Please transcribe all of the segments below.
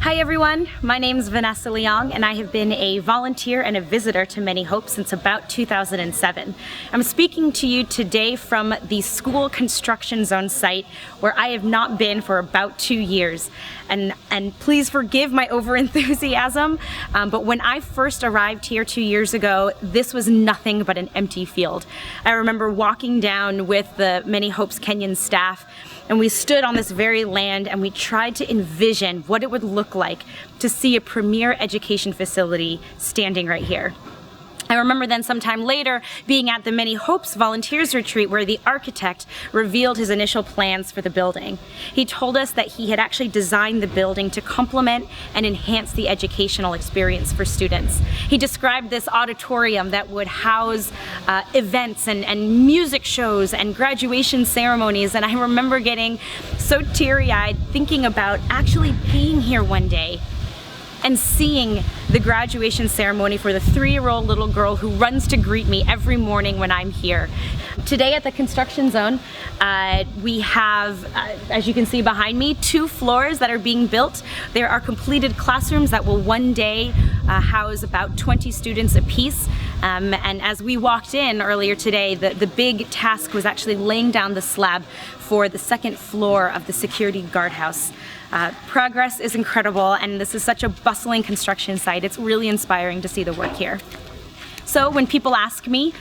Hi everyone, my name is Vanessa Leong and I have been a volunteer and a visitor to Many Hopes since about 2007. I'm speaking to you today from the school construction zone site where I have not been for about 2 years. And please forgive my over-enthusiasm, but when I first arrived here 2 years ago, this was nothing but an empty field. I remember walking down with the Many Hopes Kenyan staff, and we stood on this very land and we tried to envision what it would look like to see a premier education facility standing right here. I remember then sometime later being at the Many Hopes Volunteers Retreat where the architect revealed his initial plans for the building. He told us that he had actually designed the building to complement and enhance the educational experience for students. He described this auditorium that would house events and music shows and graduation ceremonies, and I remember getting so teary-eyed thinking about actually being here one day and seeing the graduation ceremony for the 3-year-old little girl who runs to greet me every morning when I'm here. Today at the construction zone, we have, as you can see behind me, 2 floors that are being built. There are completed classrooms that will one day house about 20 students apiece. And as we walked in earlier today, the big task was actually laying down the slab for the 2nd floor of the security guardhouse. Progress is incredible, and this is such a bustling construction site. It's really inspiring to see the work here. So when people ask me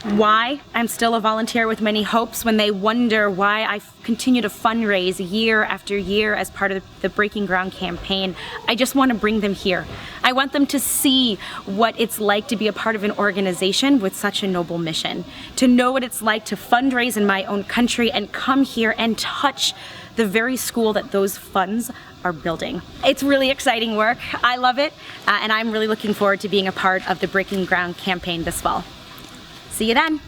why I'm still a volunteer with Many Hopes, when they wonder why I continue to fundraise year after year as part of the Breaking Ground campaign, I just want to bring them here. I want them to see what it's like to be a part of an organization with such a noble mission, to know what it's like to fundraise in my own country and come here and touch the very school that those funds are building. It's really exciting work. I love it, and I'm really looking forward to being a part of the Breaking Ground campaign this fall. See you then.